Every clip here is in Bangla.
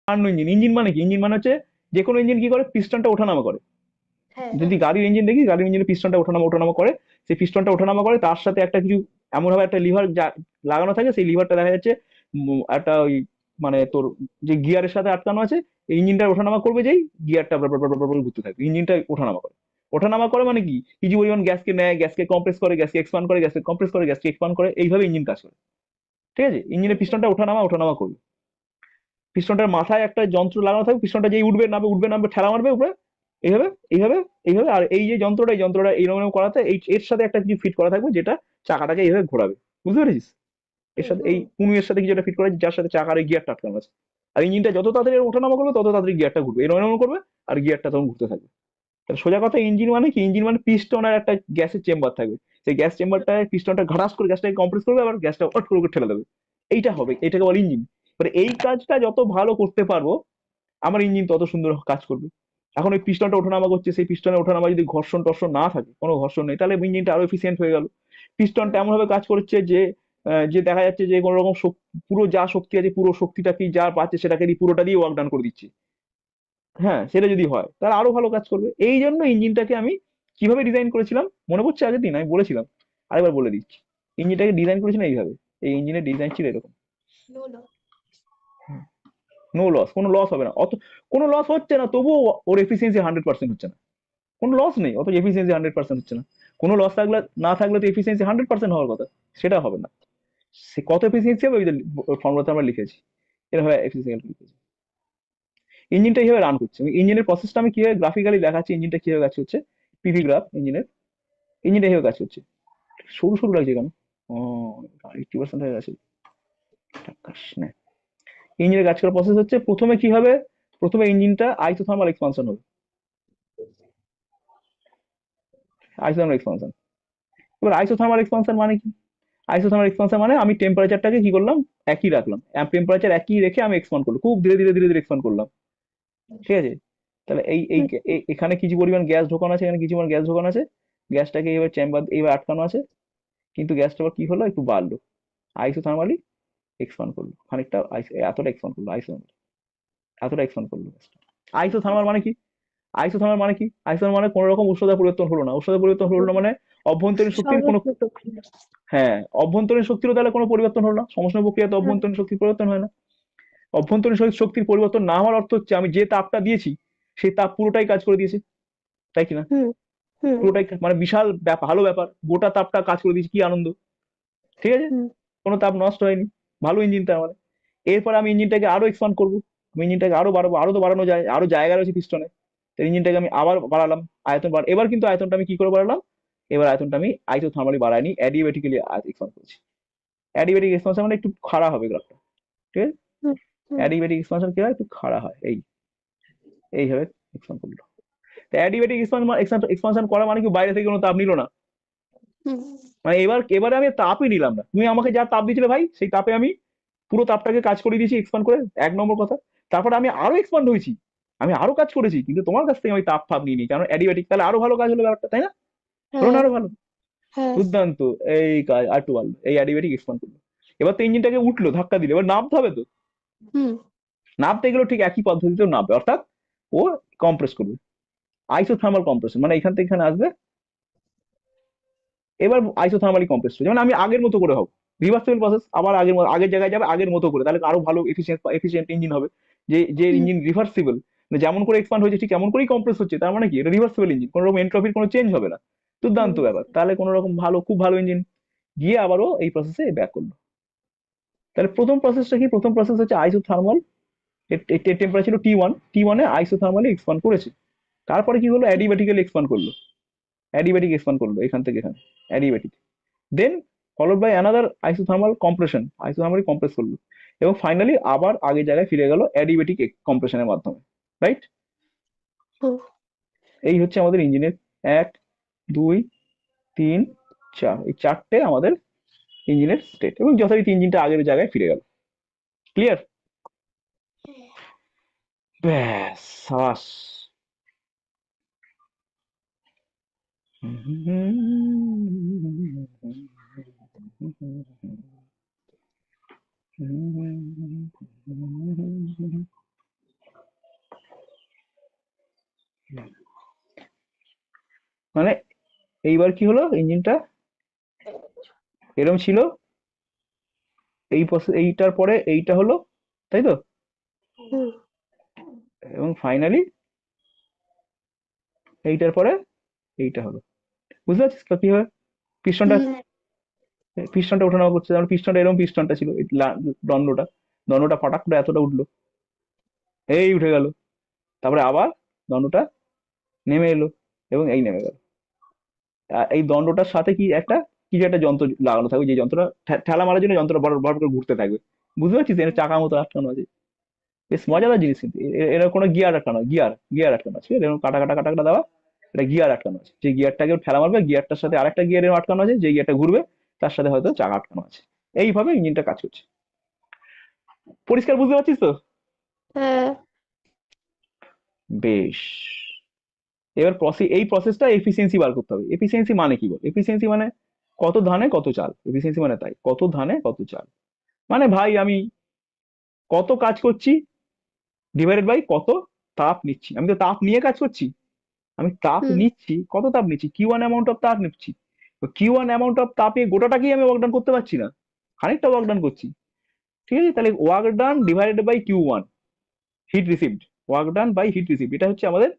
Turn engine. ইঞ্জিন মানে কি? ইঞ্জিন মানে হচ্ছে যে কোনো ইঞ্জিন কি করে, পিস্টনটা ওঠানামা করে। হ্যাঁ যদি হ্যাঁ। গাড়ির ইঞ্জিন দেখি, গাড়ির ইঞ্জিনে পিস্টনটা ওঠানামা ওঠানামা করে। সেই পিস্টনটা ওঠানামা করে, তার সাথে একটা কিছু এমন ভাবে একটা লিভার লাগানো থাকে, সেই লিভারটা দেখা যাচ্ছে একটা ওই মানে তোর যে গিয়ারের সাথে আটকানো আছে। এই ইঞ্জিনটা ওঠানামা করবে, যেই গিয়ারটা ঘুরতে থাকবে, ইঞ্জিনটা ওঠানামা করে। ওঠানামা করে মানে কি, কিছু পরিমাণ গ্যাসকে নেয়, গ্যাসকে কম্প্রেস করে, গ্যাসকে এক্সপান্ড করে, গ্যাসকে কম্প্রেস করে, গ্যাসকে এক্সপান্ড করে, এইভাবে ইঞ্জিন কাজ করে। ঠিক আছে? ইঞ্জিনের পিস্টনটা ওঠানামা ওঠানামা করবে। পিস্টনটার মাথায় একটা যন্ত্র লাগানো থাকবে, পিস্টনটা যেই উঠবে নামবে, উঠবে নামবে, ঠেলা মারবে উপরে। এইভাবে, এইভাবে, এইভাবে। আর এই যে যন্ত্রটা, এই যন্ত্রটা এইরকম এরকম করাতে, এই এর সাথে একটা কিছু ফিট করা থাকবে, যেটা চাকাটাকে এইভাবে ঘোরাবে। বুঝতে পেরেছিস? এর হুম সাথে এই হুম। কুনুইয়ের সাথে কিছু একটা ফিট করা আছে, যার সাথে চাকার এই গিয়ারটা আটকানো আছে। আর ইঞ্জিনটা যত তাড়াতাড়ি ওঠানামা করবে, তত তাড়াতাড়ি গিয়ারটা ঘুরবে, এরকম এরকম করবে। আর গিয়ারটা তখন ঘুরতে থাকবে। তাহলে সোজা কথা, ইঞ্জিন মানে কি? ইঞ্জিন মানে পিস্টন আর একটা গ্যাসের চেম্বার থাকবে। সেই গ্যাস চেম্বারটায় পিস্টনটা ঘাটাস করে গ্যাসটাকে কম্প্রেস করবে, আবার গ্যাসটা অট করে ঠেলে দেবে। এইটা হবে, এটাকে বলে ইঞ্জিন। এবার এই কাজটা যত ভালো করতে পারবো, আমার ইঞ্জিন তত সুন্দর কাজ করবে। এখন ওই পিস্টনটা ওঠানামা করছে, সেই পিস্টনে ওঠানামা যদি ঘর্ষণ টর্ষণ না থাকে, কোনো ঘর্ষণ নেই, তাহলে ইঞ্জিনটা আরো এফিসিয়েন্ট হয়ে গেল। পিস্টনটা হুম এমন ভাবে কাজ করছে যে যে দেখা যাচ্ছে যে কোনো রকম পুরো যা শক্তি আছে, পুরো শক্তিটা কি যা পাচ্ছে, সেটাকে দিয়ে পুরোটা দিয়ে ওয়ার্ক ডান করে দিচ্ছে। হ্যাঁ, সেটা যদি হয় তাহলে আরো ভালো কাজ করবে। এই জন্য ইঞ্জিনটাকে আমি কিভাবে ডিজাইন করেছিলাম মনে পড়ছে? আগের দিন আমি বলেছিলাম, আরেকবার বলে দিচ্ছি। ইঞ্জিনটাকে ডিজাইন করেছিলাম এইভাবে। এই ইঞ্জিনের ডিজাইন ছিল এরকম। No no. নো লস, কোনো লস হবে না অত। কোনো লস হচ্ছে না, তবুও ওর এফিসিয়েন্সি 100% হচ্ছে না। কোনো লস নেই, অত এফিসিয়েন্সি 100% হচ্ছে না। কোনো লস থাকলে না থাকলে তো এফিসিয়েন্সি 100% হওয়ার কথা। সেটা হবে না। সে কত এফিসিয়েন্সি হবে, ওই যে ফর্মুলাতে আমরা লিখেছি, এরভাবে এফিসিয়েন্সি লিখেছি। ইঞ্জিনটা কিভাবে রান করছে, ইঞ্জিনের প্রসেসটা আমি কিভাবে গ্রাফিক্যালি দেখাচ্ছি, ইঞ্জিনটা কিভাবে কাজ করছে। পিভি গ্রাফ ইঞ্জিনের। ইঞ্জিনটা কিভাবে কাজ করছে। সরু সরু লাগছে কেন? ও, 80% হয়ে গেছে। টাক্কাস নে। ইঞ্জিনের কাজ করার প্রসেস হচ্ছে, প্রথমে কি হবে, প্রথমে ইঞ্জিনটা আইসোথার্মাল এক্সপানশন হবে। Isothermal expansion. এবার আইসোথার্মাল এক্সপানশন মানে কি? আইসোথার্মাল এক্সপানশন মানে আমি টেম্পারেচারটাকে কি করলাম, একই রাখলাম। টেম্পারেচার একই রেখে আমি এক্সপান্ড করলাম, খুব ধীরে ধীরে ধীরে ধীরে এক্সপান্ড করলাম। ঠিক আছে? তাহলে এই এই হুম এখানে কিছু পরিমাণ গ্যাস ঢোকানো আছে, এখানে কিছু পরিমাণ গ্যাস ঢোকানো আছে। গ্যাসটাকে এবার চেম্বার এবার আটকানো আছে। কিন্তু গ্যাসটা আবার কি হলো, একটু বাড়লো। আইসোথার্মালি এক্সপান্ড করলো খানিকটা, এতটা এক্সপান্ড করলো আইসোথার্মালি, এতটা এক্সপান্ড করলো গ্যাসটা। আইসোথার্মাল মানে কি? আইসোথার্মাল মানে কি? আইসোথার্মাল মানে কোনো রকম উষ্ণতা পরিবর্তন হলো না। উষ্ণতা পরিবর্তন হলো না মানে অভ্যন্তরীণ শক্তির কোনো, সর্বোচ্চ প্রক্রিয়া। হ্যাঁ, অভ্যন্তরীণ শক্তিরও তাহলে কোনো পরিবর্তন হলো না। সমষ্ণ প্রক্রিয়াতে হুম অভ্যন্তরীণ শক্তির পরিবর্তন হয় না। অভ্যন্তরীণ শক্তির পরিবর্তন না হওয়ার অর্থ হচ্ছে, আমি যে তাপটা দিয়েছি, সেই তাপ পুরোটাই কাজ করে দিয়েছে। তাই কিনা? হুম হুম পুরোটাই মানে বিশাল ভালো ব্যাপার, গোটা তাপটা কাজ করে দিয়েছি, কি আনন্দ। ঠিক আছে? হুম কোনো তাপ নষ্ট হয়নি। ভালো ইঞ্জিন তার মানে। এরপর আমি ইঞ্জিনটাকে আরো এক্সপান্ড করবো। আমি ইঞ্জিনটাকে আরো বাড়াবো, আরো তো বাড়ানো যায়, আরো জায়গা রয়েছে পিস্টনে। তো ইঞ্জিনটাকে আমি আবার বাড়ালাম, আয়তন এবার কিন্তু আয়তনটা আমি কি করে বাড়ালাম, এবার আয়তনটা আমি আইসোথার্মালি বাড়াইনি, অ্যাডিবেটিক্যালি এক্সপান্ড করেছি। অ্যাডিবেটিক এক্সপানশন মানে একটু খাড়া হবে গ্রাফটা। ঠিক আছে? হুম হুম অ্যাডিবেটিক এক্সপানশন কি হয়, একটু খাড়া হয়, এইভাবে এক্সপান্ড করলো। তো অ্যাডিবেটিক এক্সপানশন করা মানে কি, বাইরে থেকে কোনো তাপ নিল না। হুম মানে এবারে আমি তাপই নিলাম না, তুমি আমাকে যা তাপ দিয়েছিলে ভাই, সেই তাপে আমি পুরো তাপটাকে কাজ করে দিয়েছি এক্সপান্ড করে। এক নম্বর কথা। তারপরে আমি আরো এক্সপান্ড হয়েছি, আমি আরো কাজ করেছি, কিন্তু তোমার কাছ থেকে আমি তাপ ফাপ নিয়ে নিই, কারণ অ্যাডিবেটিক, তাহলে আরো ভালো কাজ হলো ব্যাপারটা, তাই না? হলো না হ্যাঁ আরো ভালো? হ্যাঁ। দুর্দান্ত। এই কাজ আর একটু ভালো, এই অ্যাডিবেটিক এক্সপান্ড করলো। এবার তো ইঞ্জিনটাকে উঠলো ধাক্কা দিলে, এবার নামতে হবে তো। হুম নামতে গেলেও ঠিক একই পদ্ধতিতেও নামবে, অর্থাৎ ও কম্প্রেস করবে। আইসোথার্মাল কম্প্রেশন মানে এখান থেকে এখানে আসবে। এবার আইসোথার্মালি কম্প্রেস যেমন আমি আগের মতো করে হবো। রিভার্সিবল প্রসেস, আবার আগের জায়গায় যাবে আগের মতো করে, তাহলে আরো ভালো এফিসিয়েন্ট ইঞ্জিন হবে। যে যে হুম ইঞ্জিন রিভার্সিবল, যেমন করে এক্সপান্ড হয়েছে ঠিক এমন করেই কম্প্রেস হচ্ছে, তার মানে কি এটা রিভার্সিবল ইঞ্জিন, কোনো রকম এন্ট্রপির কোনো চেঞ্জ হবে না। দুর্দান্ত হুম ব্যাপার, তাহলে কোনো রকম ভালো, খুব ভালো ইঞ্জিন। গিয়ে আবারও এই প্রসেসে ব্যাক করলো। তাহলে প্রথম প্রসেসটা কি? প্রথম প্রসেস হচ্ছে আইসোথার্মাল। টেম্পারেচার ছিল T1, T1 এ আইসোথার্মালি এক্সপান্ড করেছে। তারপরে কি হলো, অ্যাডিবেটিক্যালি এক্সপান্ড করলো। অ্যাডিবেটিক এক্সপান্ড করলো এখান থেকে এখানে, adiabatic. Then followed by another isothermal compression, isothermally compress করলো। এবং ফাইনালি আবার আগের জায়গায় ফিরে গেল অ্যাডিবেটিক কম্প্রেশনের মাধ্যমে। রাইট? হুম। এই হচ্ছে আমাদের ইঞ্জিনের এক, দুই, তিন, চার, এই চারটে আমাদের ইঞ্জিনের স্টেট, এবং যথারীতি ইঞ্জিনটা আগের জায়গায় ফিরে গেল। ক্লিয়ার? ব্যাস, সাবাস। মানে এইবার কি হলো, ইঞ্জিনটা এরকম ছিল, এই প্রসেস, এইটার পরে এইটা হলো, তাই তো? হুম এবং ফাইনালি এইটার পরে এইটা হলো। বুঝতে পারছিস তো কিভাবে পিস্টনটা হুম পিস্টনটা ওঠানামা করছে? যেমন পিস্টনটা এরকম পিস্টনটা ছিল, এই দণ্ডটা, দণ্ডটা ফটাক করে এতটা উঠলো, এই উঠে গেল, তারপরে আবার দণ্ডটা নেমে এলো, এবং এই নেমে গেল। এই দণ্ডটার সাথে কি একটা কিছু একটা যন্ত্র লাগানো থাকবে, যে যন্ত্রটা ঠেলা মারার জন্য যন্ত্রটা বড় বড় করে ঘুরতে থাকবে। বুঝতে পারছিস? এর চাকার মতো আটকানো আছে। বেশ মজাদার জিনিস, কিন্তু এর কোনো গিয়ার আটকানো, গিয়ার আটকানো আছে, এরকম কাটা কাটা কাটা কাটা দেওয়া, এটা গিয়ার আটকানো আছে। যে গিয়ারটাকে ঠেলা মারবে, গিয়ারটার সাথে আরেকটা গিয়ার আটকানো আছে, যে গিয়ারটা ঘুরবে তার সাথে হয়তো চাকা আটকানো আছে। এইভাবে ইঞ্জিনটা কাজ করছে। পরিষ্কার বুঝতে পারছিস তো? হ্যাঁ বেশ। এবার এই প্রসেসটা এফিসিয়েন্সি বার করতে হবে। এফিসিয়েন্সি মানে কি বল? এফিসিয়েন্সি মানে কত ধানে কত চাল। এফিসিয়েন্সি মানে তাই, কত ধানে কত চাল। মানে ভাই আমি কত কাজ করছি ডিভাইডেড বাই কত তাপ নিচ্ছি। আমি তো তাপ নিয়ে কাজ করছি, আমি তাপ হুম নিচ্ছি, কত তাপ নিচ্ছি, কিউ ওয়ান অ্যামাউন্ট অফ তাপ নিচ্ছি। কিউ ওয়ান অ্যামাউন্ট অফ তাপ নিয়ে গোটাটাকেই আমি ওয়ার্ক ডান করতে পারছি না, খানিকটা ওয়ার্ক ডান করছি। ঠিক আছে, তাহলে work done divided by Q one, heat received, work done by heat received, এটা হচ্ছে আমাদের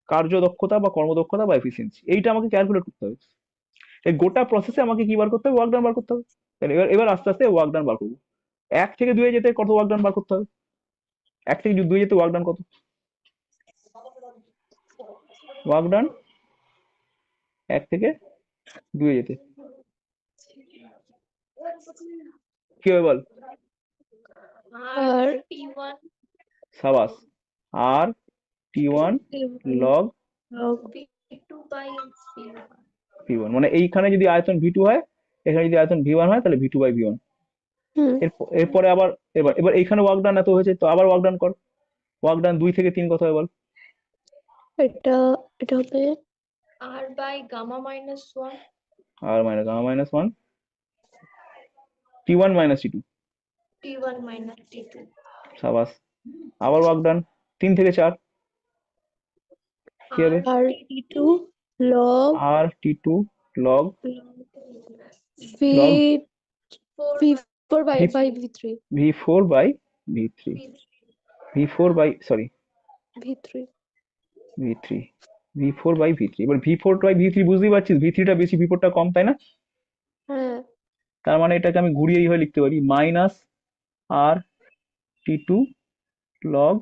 কার্যদক্ষতা বা কর্মদক্ষতা বা এফিসিয়েন্সি। এইটা আমাকে ক্যালকুলেট করতে হবে। এই গোটা প্রসেসে আমাকে কি বার করতে হবে? ওয়ার্ক ডান বার করতে হবে। তাহলে এবার এবার আস্তে আস্তে ওয়ার্ক ডান বার করবো। 1 থেকে 2-এ যেতে কত ওয়ার্ক ডান বার করতে হবে? 1 থেকে 2-এ যেতে ওয়ার্ক ডান কত? ওয়ার্ক ডান 1 থেকে 2-এ যেতে কি হবে বল? আর সাবাস। আর T1 লগ V1, মানে এইখানে যদি আয়তন V2 হয়, এখানে যদি আয়তন V1 হয়, তাহলে V2 বাই V1। হুম এরপরে আবার এবার এবার এইখানে ওয়ার্ক ডান এত হয়েছে, তো আবার ওয়ার্ক ডান কর। ওয়ার্ক ডান 2 থেকে 3 কত হয় বল? এটা এটা হবে R minus gamma minus one, T1 minus T2। সাবাস। আবার ওয়ার্ক ডান 3 থেকে 4, কি হবে? R two log R T2 log V log V four by V by V three V4 by V3, V4 by sorry V three V3, V4 by V3। এবার V4 বাই V3 বুঝতেই পারছিস, V3টা বেশি V4টা কম, তাই না? হ্যাঁ তার মানে এটাকে আমি ঘুরিয়ে এইভাবে লিখতে পারি, minus R T2 log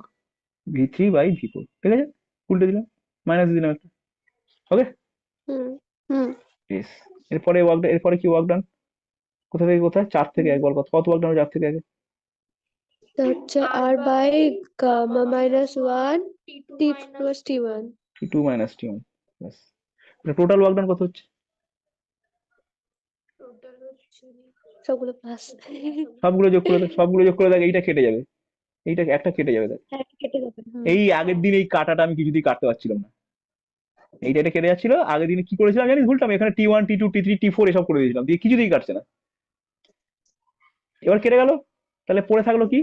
V3 by V4। ঠিক আছে, উল্টে দিলাম, মাইনাস দিলাম একটা। ওকে, হুম হুম বেশ। এরপরে কি ওয়ার্ক ডান? কোথা থেকে কোথায়? 4 থেকে 1 বল, কত কত ওয়ার্ক ডান 4 থেকে 1-এ? এটা হচ্ছে R by gamma minus one T plus T one T2 minus T1, ব্যাস। টোটাল ওয়ার্ক ডান কত হচ্ছে? সবগুলো প্লাস সবগুলো যোগ করে দেখ, সবগুলো যোগ করে দেখ, এইটা কেটে যাবে, এইটা একটা কেটে যাবে দেখ। হ্যাঁ কেটে যাবে এই আগের দিন এই কাটাটা আমি কিছুতেই কাটতে পারছিলাম না, এইটা এটা কেটে যাচ্ছিল। আগের দিনে কি করেছিলাম জানিস ভুলটা? আমি এখানে T1 T2 T3 T4 এসব করে দিয়েছিলাম, দিয়ে কিছুতেই কাটছে না। এবার কেটে গেল, তাহলে পড়ে থাকলো কি?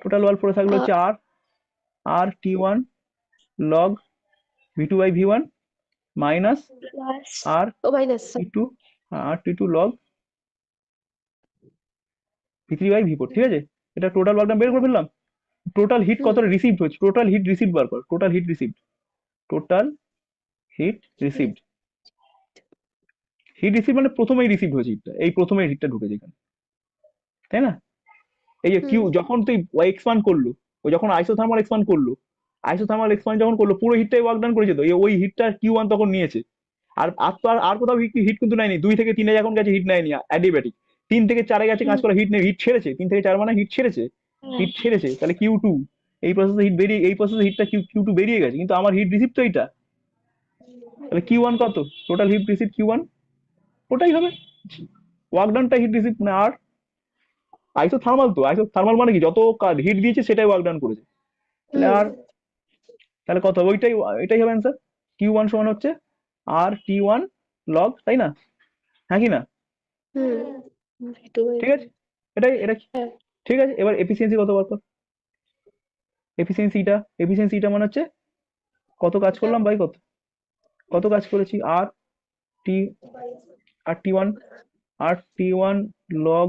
টোটাল ওয়াল পড়ে থাকলো হচ্ছে আর, T1 log V2 by V1 minus plus আর ও minus T2, T2 log V3 by V4। ঠিক আছে, এটা টোটাল ওয়ার্ক ডান বের করে ফেললাম। টোটাল হিট হুম কতটা রিসিভড হচ্ছে, টোটাল হিট রিসিভড বার কর। Total heat received, total heat received. Heat receive মানে প্রথমেই রিসিভ হয়েছে হিটটা, এই প্রথমেই হিটটা ঢুকেছে এখানে, তাই না? এই যে কিউ হুম যখন তুই এক্সপান্ড করলো, ও যখন আইসোথার্মাল এক্সপান্ড করলো, আইসোথার্মাল এক্সপান্ড যখন করলো, পুরো হিটটাই ওয়ার্ক ডান করেছে, তো ওই হিটটা Q1 তখন নিয়েছে। আর আর তো আর কোথাও হিট হিট কিন্তু নেয়নি। 2 থেকে 3-এ যখন গেছে হিট নেয়নি, অ্যাডিবেটিক। 3 থেকে 4-এ গেছে কাজ হুম করা, হিট নেই, হিট ছেড়েছে। 3 থেকে 4 মানে হিট ছেড়েছে, হ্যাঁ হিট ছেড়েছে, তাহলে Q2। এই প্রসেসে হিটটা Q2 বেরিয়ে গেছে, কিন্তু আমার হিট রিসিভ তো এইটা। তাহলে Q1 কত? টোটাল হিট রিসিভ Q1, ওটাই হবে ওয়ার্ক ডানটা, হিট রিসিভ মানে আর। আইসোথার্মাল, তো আইসোথার্মাল মানে কি, যত হিট দিয়েছে সেটাই ওয়ার্ক ডান করেছে, তাহলে হুম আর, তাহলে কত হবে? ওইটাই, এটাই হবে অ্যান্সার। Q1 সমান হচ্ছে আর T1 লগ, তাই না? হ্যাঁ কি না? হুম ভি টু বাই ঠিক আছে, এটা কি? হ্যাঁ ঠিক আছে, এবার এফিসিয়েন্সি কত বার কর। এফিসিয়েন্সিটা মানে হচ্ছে কত কাজ করলাম বাই কত। কত কাজ করেছি, R T R T one, R T one log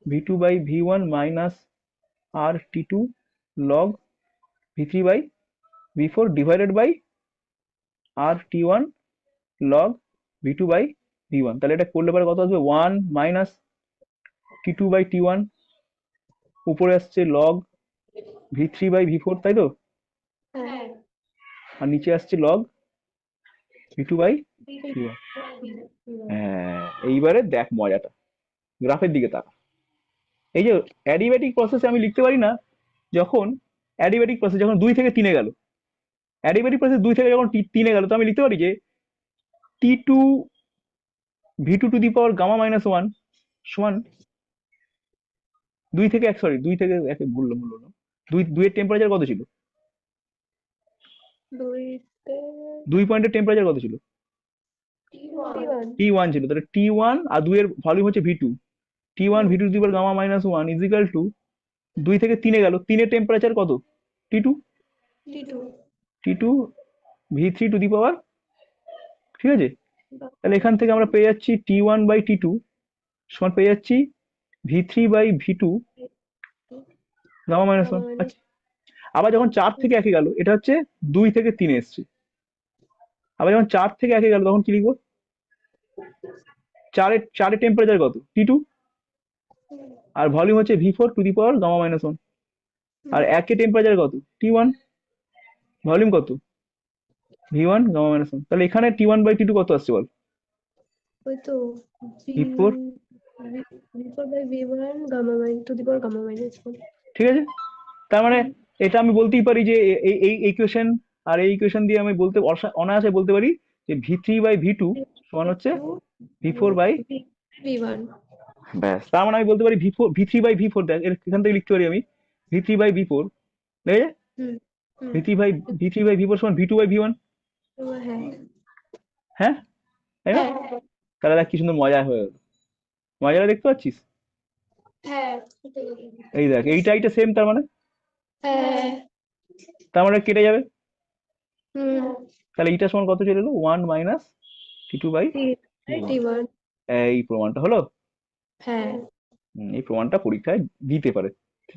V two by V one minus R T two log V three by V four divided by R T one log V two by V one. তাহলে এটা করলে পরে কত আসবে, one minus T two by T one, উপরে আসছে log V three by V four, তাই তো, হ্যাঁ আর নিচে আসছে log V two by V one. হ্যাঁ, এইবারে দেখ মজাটা, গ্রাফের দিকে তাকা। এই যে অ্যাডিবেটিক প্রসেসে আমি লিখতে পারি না, যখন অ্যাডিবেটিক প্রসেস যখন 2 থেকে 3-এ গেল, অ্যাডিবেটিক প্রসেস 2 থেকে যখন 3-এ গেল, তো আমি লিখতে পারি যে T two V two to the power gamma minus one সমান 2 থেকে 1, সরি 2 থেকে 1 বললাম বললাম, দুইয়ের টেম্পারেচার কত ছিল, দুইতে 2 পয়েন্টের টেম্পারেচার কত ছিল, T1 টি ওয়ান ছিল। তাহলে টি ওয়ান আর 2-এর ভলিউম হচ্ছে V two, T one V two to the power gamma minus one equal to 2 থেকে 3-এ গেল, 3-এর টেম্পারেচার কত, T two, T2 T two V three to the power, ঠিক আছে। তাহলে এখান থেকে আমরা পেয়ে যাচ্ছি T one by T two সমান পেয়ে যাচ্ছি V three by V two gamma minus one. আচ্ছা, আবার যখন 4 থেকে 1-এ গেল, এটা হচ্ছে 2 থেকে 3-এ এসছে, আবার যখন 4 থেকে 1-এ গেল তখন কি লিখবো, চারের টেম্পারেচার কত, টি টু, আর ভলিউম হচ্ছে V four to the power gamma minus one, আর 1-এ টেম্পারেচার কত, টি ওয়ান, ভলিউম কত, V one gamma minus one. তাহলে এখানে T one by T two কত আসছে বল, ওই তো V four, V4 by V1 gamma minus to the power gamma minus 1 ঠিক আছে। তার মানে এটা আমি বলতেই পারি যে এই ইকুয়েশন আর এই ইকুয়েশন দিয়ে আমি বলতে অনায়াসে বলতে পারি যে V three by V two সমান হচ্ছে ভি ফোর বাই, V1 ব্যাস, তার মানে আমি বলতে পারি V three by V four, দেখ এখান থেকে লিখতে পারি আমি V three by V four, ঠিক আছে, হুম হুম V three by V four সমান V two by V one. হ্যাঁ হ্যাঁ, তাই না? হ্যাঁ তাহলে দেখ কি সুন্দর মজা হয়ে গেল, মজাটা দেখতে পাচ্ছিস, হ্যাঁ এই দেখ এইটা সেম, তার মানে হ্যাঁ কেটে যাবে, হুম তাহলে এইটা সমান কত চলে এলো, one minus T two by T1 এই প্রমাণটা হলো। হ্যাঁ এই প্রমাণটা পরীক্ষায় দিতে পারে,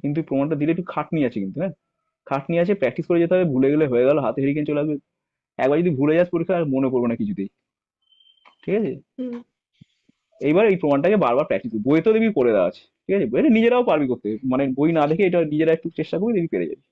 কিন্তু এই প্রমাণটা দিলে একটু খাটনি আছে কিন্তু, হ্যাঁ খাটনি আছে, প্র্যাকটিস করে যেতে হবে, ভুলে গেলে হয়ে গেল, হাতে হেরিকেন চলে আসবে, একবার যদি ভুলে যাস পরীক্ষা আর মনে পড়বে না কিছুতেই, ঠিক আছে। হুম এইবার এই প্রমাণটাকে বারবার প্র্যাকটিস, বইতেও দেখবি করে দেওয়া আছে, ঠিক আছে, এটা নিজেরাও পারবি করতে, মানে বই না দেখে এটা নিজেরা একটু চেষ্টা করবি, দেখবি পেরে যাবি।